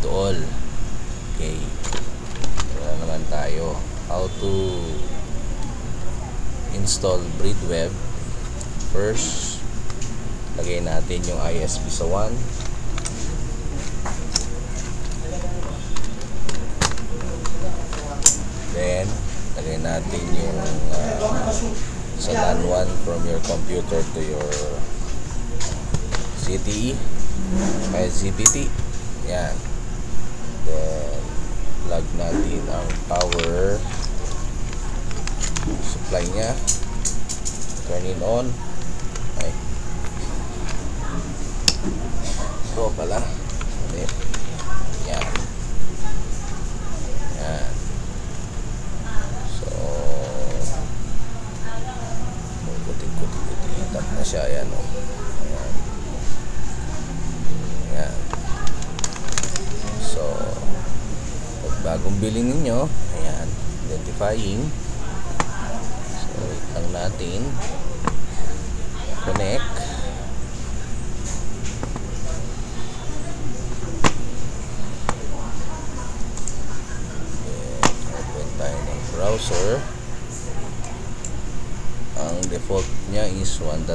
to all. Okay, wala naman tayo. How to install BreedWeb. First, lagay natin yung ISP sa 1. Then lagay natin yung sa LAN 1 from your computer to your CTE kaya CPT. Yan. Then plug natin ang power supply nya, turn it on. Ay, ito pala. Yan. Yan. So kuti-kuti tap na siya. Yan, o. Yan. Yan. So pag bagong bilhin ninyo, ayan, identifying. So wait lang natin, connect. Then open tayo ng browser. Ang default nya is 1.1.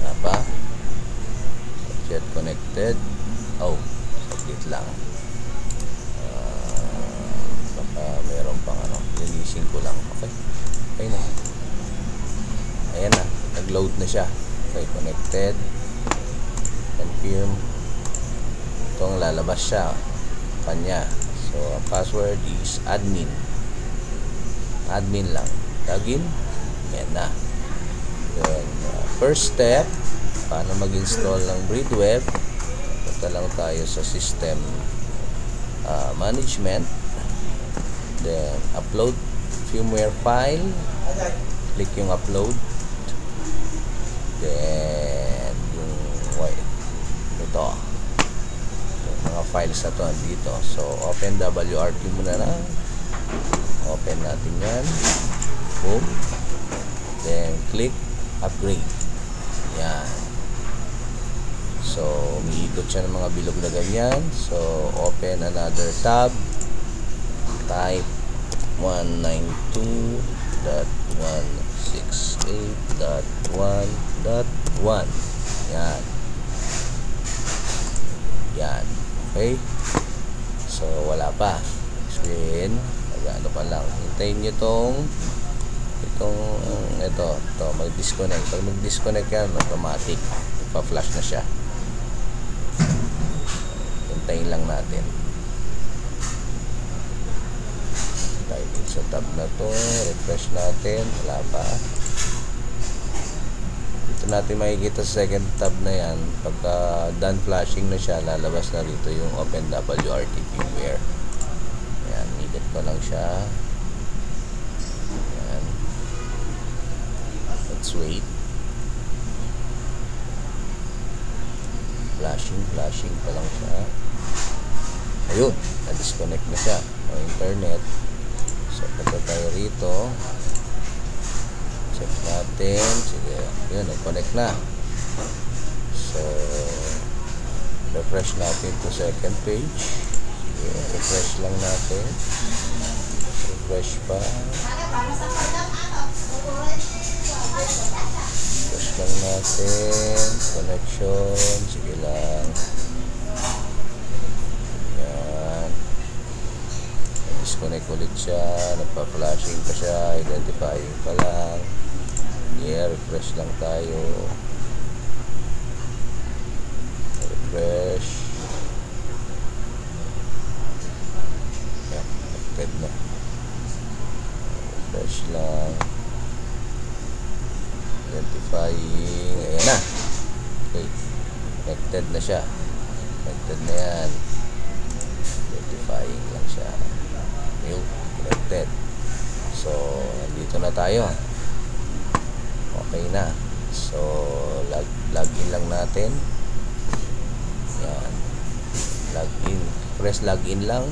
Apa? Get connected. Oh, saglit lang. Baka meron pang ano, linisin ko lang. Okay. Okay na. Ayan na, nag-load na siya. Okay, connected. Confirm. Itong lalabas siya kanya. So ang password is admin. Admin lang. Login. Yan na. Then first step, paano mag-install ng BreedWeb. Punta lang tayo sa system management. Then upload firmware file. Click yung upload. Then yung ito, yung mga files na to dito. So open WRT muna na. Open natin yan. Boom. Then click upgrade. Yan. So umiikot siya ng mga bilog na ganyan. So open another tab. Type 192.168.1.1. Yan. Yan. Okay. So wala pa. Explain. Ano pa lang. Hintayin nyo ito mag-disconnect. Pag mag-disconnect yan, automatic pa-flash na siya. Hintayin lang natin. Tayo sa tab na to, refresh natin. Wala pa. Dito natin makikita sa second tab na yan. Pagka done flashing na siya, lalabas na rito yung open WRT firmware. Yan, ikot ko lang siya. Yan. Let's wait. Flashing pa lang siya. Ayun, na-disconnect na siya ng internet. So punta tayo rito, check natin. Sige, yun, nag-connect na. So refresh natin to second page. Sige, refresh lang natin. Refresh pa. Refresh lang natin. Connection. Sige lang. Yan. Disconnect ulit siya. Nagpa-flashing pa siya. Identifying pa lang. Yeah, refresh lang tayo. Refresh. Yan. Connected na. Refresh lang. Identifying. Ayan na. Okay. Connected na siya. Connected na yan. Identifying lang siya. Yung connected. So dito na tayo. Okay na. So login lang natin. Yan. Login. Press login lang.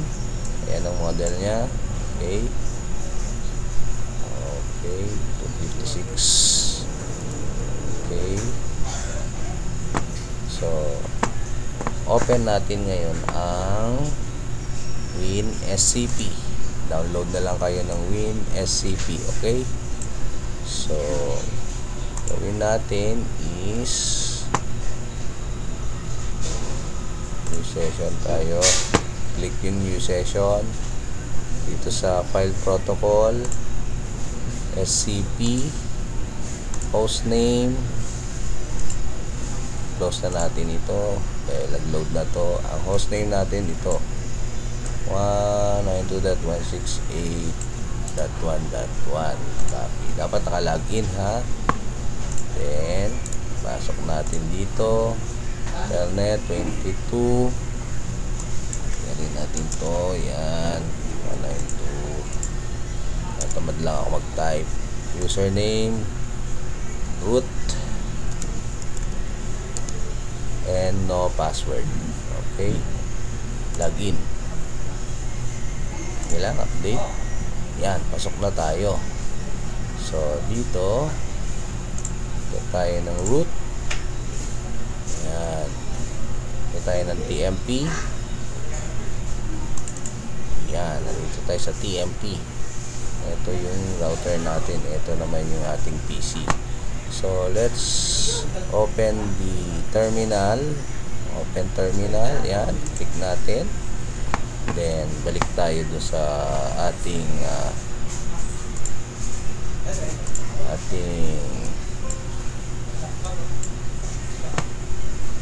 Ayan ang model nya. Okay. Okay. 256. Okay. open natin ngayon ang WinSCP. Download na lang kayo ng WinSCP, okay? So, gawin natin is new session tayo. Click yung new session dito sa file protocol, SCP, hostname. Close na natin ito. Okay, nag-load na to. Ang hostname natin ito 192.168.1.1. Copy. Dapat naka-login, ha. Then pasok natin dito, internet 22. Yan natin to. Yan 192. Tamad lang ako mag-type. Username root and no password. Okay, login. Kailangan update. Yan, pasok na tayo. So dito tayo ng root. Yan, tayo ng TMP. Yan, nandito tayo sa TMP. Ito yung router natin. Ito naman yung ating PC. So let's open the terminal. Open terminal. Yan, click natin. Then balik tayo do sa ating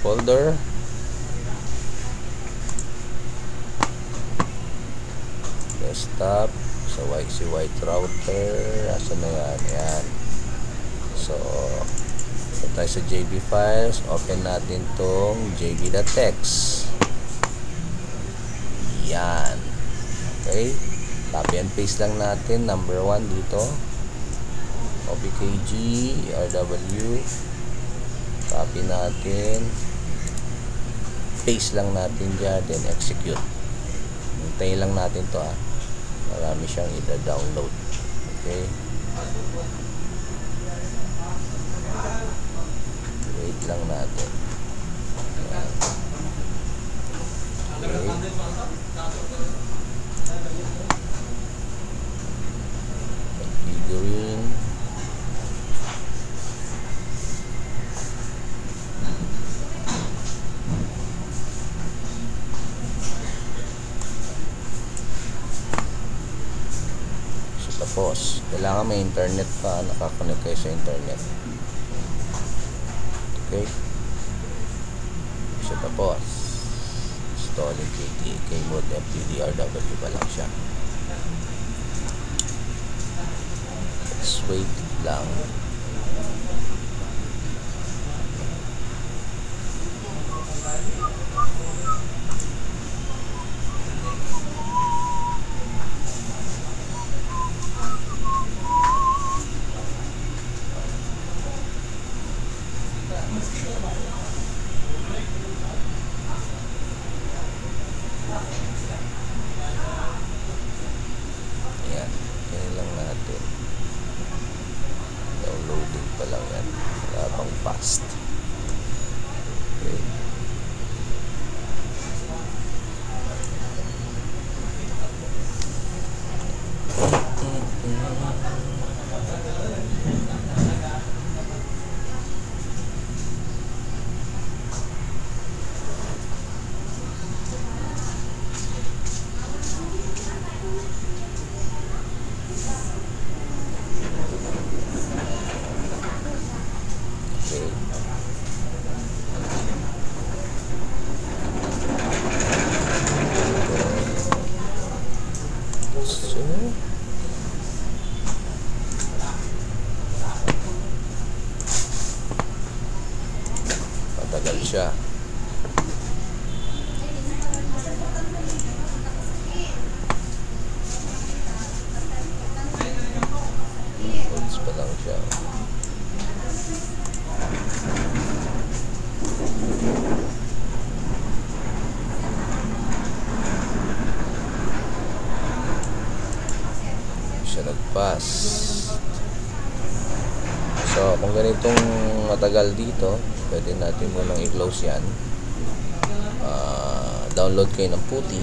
folder. Desktop sa white router. Asa na yan? Yan. So tayo sa JB files. Open natin tong jb.txt. Yan. Okay, copy and paste lang natin number 1 dito, obkg rw. Copy natin, paste lang natin dyan, then execute. Hintayin lang natin to, ha. Marami siyang ida-download. Okay, wait lang natin. Yan. Okay. Configuring. So tapos, kailangan may internet pa, nakakonect kayo sa internet. Okay. So tapos, installing kmod ftdrw pa lang siya. Let's wait lang. Ayan, kaya lang natin. Downloading pa lang yan. Wala pang fast. Okay. So, matagal siya. Holds pa lang siya. Siya nag-pass. So kung ganitong matagal dito, pwede natin munang i-close yan. download kayo ng PuTTY.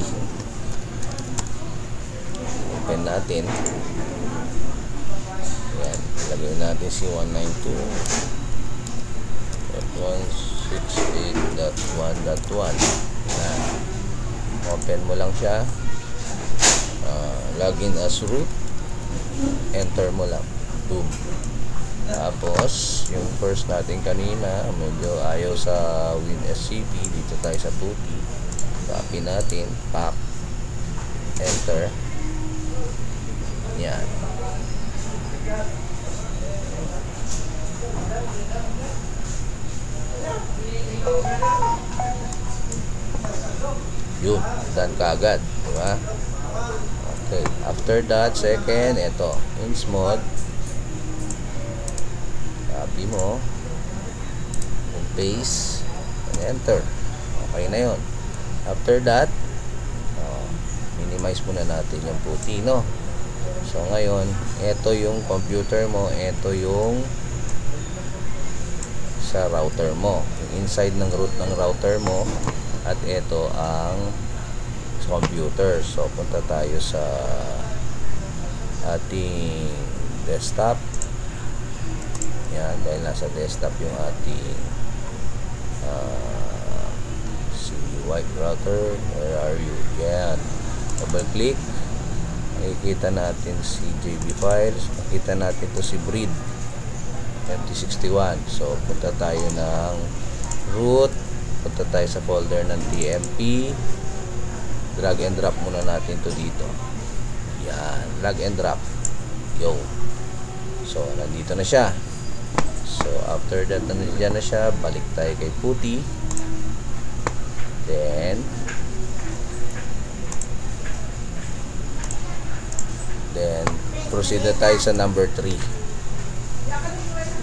Open natin. Yan, ilagay natin si 192.168.1.1. yan, open mo lang siya. Login as root, enter mo lang, boom. Tapos yung first natin kanina medyo ayaw sa WinSCP, dito tayo sa PuTTY, copy natin, pack, enter. Yan, yun, done kagad, diba? Okay, after that, second, ito, ins mode, copy mo, paste, and enter. Okay na yun. After that, minimize muna natin yung PuTTY, no? So ngayon, ito yung computer mo, ito yung sa router mo, yung inside ng root ng router mo, at ito ang computer. So punta tayo sa ating desktop. Yan, dahil nasa desktop yung ating si white router. Where are you? Yan, double click, makikita natin si JB files, makikita natin to si Breed MT61. So punta tayo ng root, punta tayo sa folder ng TMP, drag and drop muna natin to dito. Yan, drag and drop. Yo. So nandito na siya. So after that, nandiyan na siya. Balik tayo kay PuTTY. Then proceed na tayo sa number 3.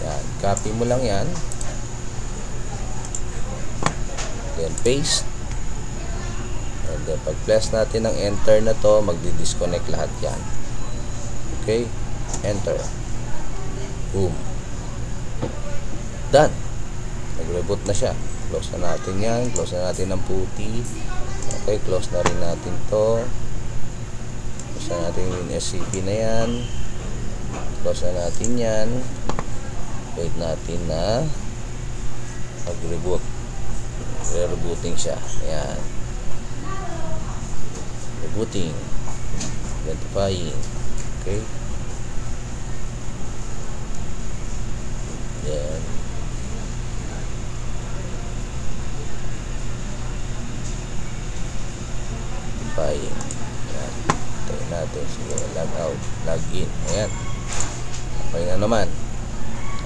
Yan, copy mo lang yan. Then paste. And then pag press natin ng enter na to, magdi-disconnect lahat yan. Okay, enter, boom, done. Nag-reboot na siya. Close na natin yan, close na natin ang PuTTY. Okay, close na rin natin to. Close na natin yung SCP na yan. Close na natin yan. Wait natin na mag-reboot. Re-rebooting siya. Ayan, rebooting, identifying. Okay, then identifying. Ayan, tayo natin, sige, log out, log in. Ayan, okay na naman,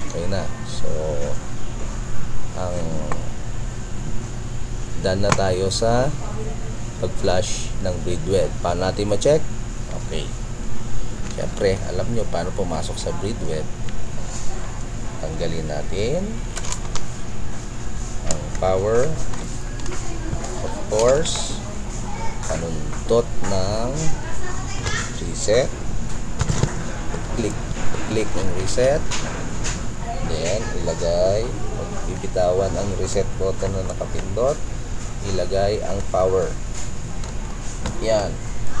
okay na. So ang done na tayo sa pag-flash ng Breedweb. Paano natin ma-check? Okay, syempre alam nyo paano pumasok sa Breedweb. Tanggalin natin ang power, of course, panundot ng reset, click ang reset, then ilagay, bibitawan ang reset button na nakapindot, ilagay ang power. Yan,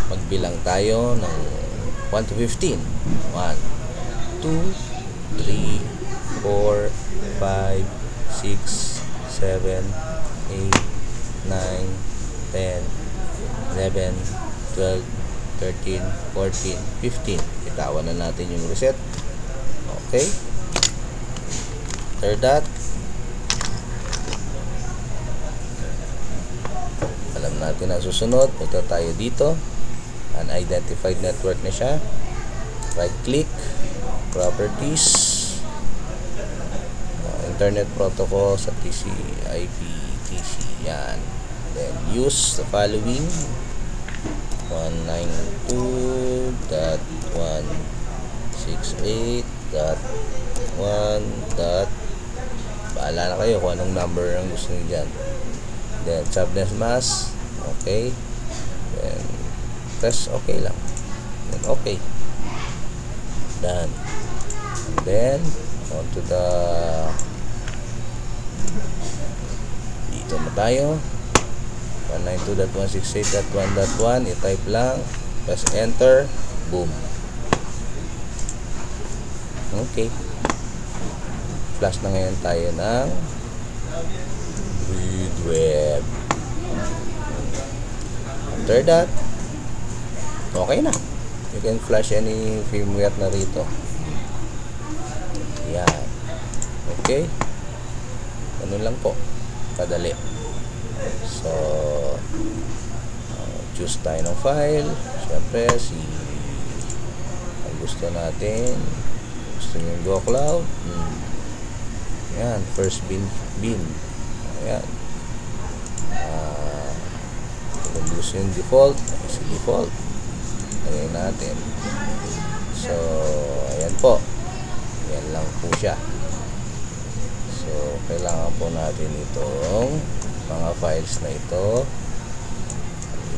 magbilang tayo ng 1 to 15. 1, 2, 3, 4, 5, 6, 7, 8, 9, 10, 11, 12, 13, 14, 15. Bitawan na natin yung reset. Okay, after that, alam natin ang susunod. Punta tayo dito, unidentified network na siya. Right click, properties, internet protocol sa TCP/IP. Yan, then use the following: 192.168.1. Bahala na kayo kung anong number ang gusto niyo dyan. Then subnet mask, okay, then press okay lang, then okay, done. And then onto the, dito na tayo, 192.168.1.1, i-type lang, press enter, boom. Okay, flash na ngayon tayo ng Readweb. After that, okay na, you can flash any firmware na rito. Yan. Okay, ganun lang po kadali. So choose tayo ng file. Siyempre ang gusto natin, gusto nyo yung GoCloud. Yan, first bin. Ayan. Kung gusto yung default, is default. Ayan natin. So ayan po, yan lang po siya. So kailangan po natin itong mga files na ito.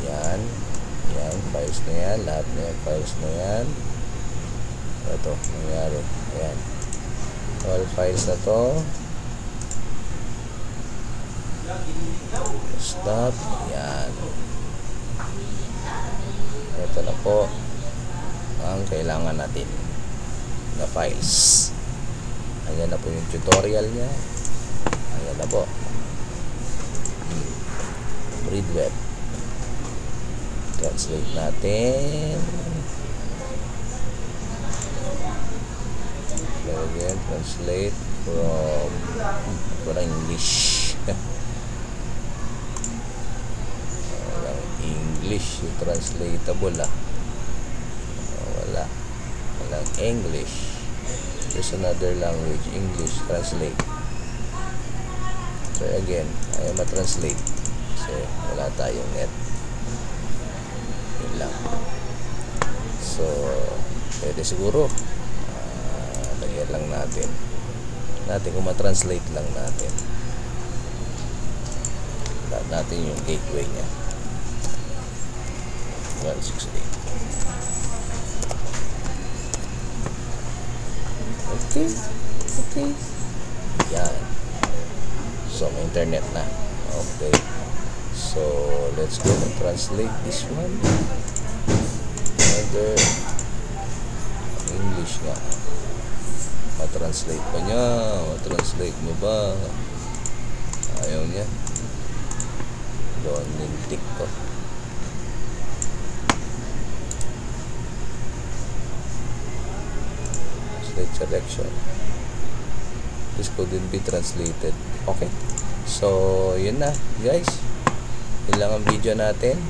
Yan, files na yan, lahat na yan, files na yan. Ito, nangyari. Ayan, all files na to. Stop. Yan, ito na po ang kailangan natin na files. Ayan na po yung tutorial nya. Ayan na po, Readweb. Translate natin. Again, translate from English. Walang English yung translatable walang English. There's another language, English, translate. So again, ayaw ma-translate kasi wala tayong net. Yun lang. So pwede siguro lagyan lang natin kung ma-translate lang natin yung gateway nya 168. Okay. Yan. So may internet na. Okay. So let's go and translate this one. Other English nga. Ma-translate pa niya. Ma-translate mo ba? Ayaw niya. Doon nintik ko. Translate selection. This couldn't be translated. Okay. So, yun na, guys. Yun lang ang video natin.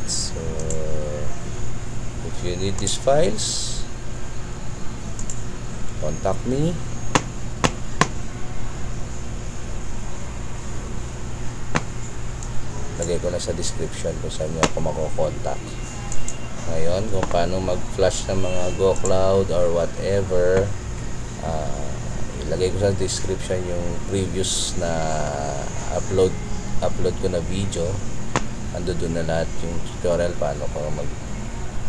So, if you need these files, contact me. Lagay ko na sa description kung saan nyo ako mako-contact. Ngayon, kung paano mag-flash ng mga GoCloud or whatever, ilagay ko sa description yung previous na upload ko na video. Ando doon na lahat yung tutorial paano ko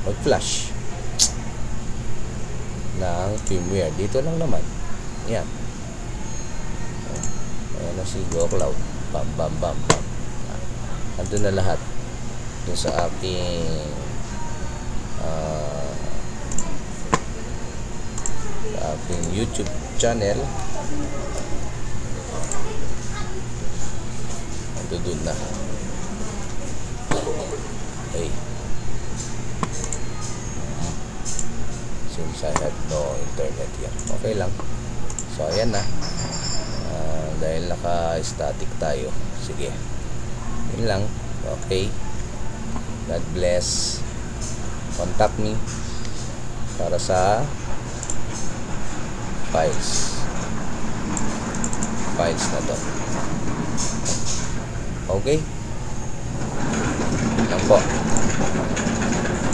mag-flash ng firmware. Dito lang naman. Yan. Ayan na si GoCloud. Bam. Ando na lahat dun sa aking YouTube channel. Ando dun na. Okay. Since I have no internet here. Okay lang. So ayan na. Dahil naka-static tayo. Sige. Yun lang. Okay. God bless. Contact me para sa files na to. Okay. Yan po.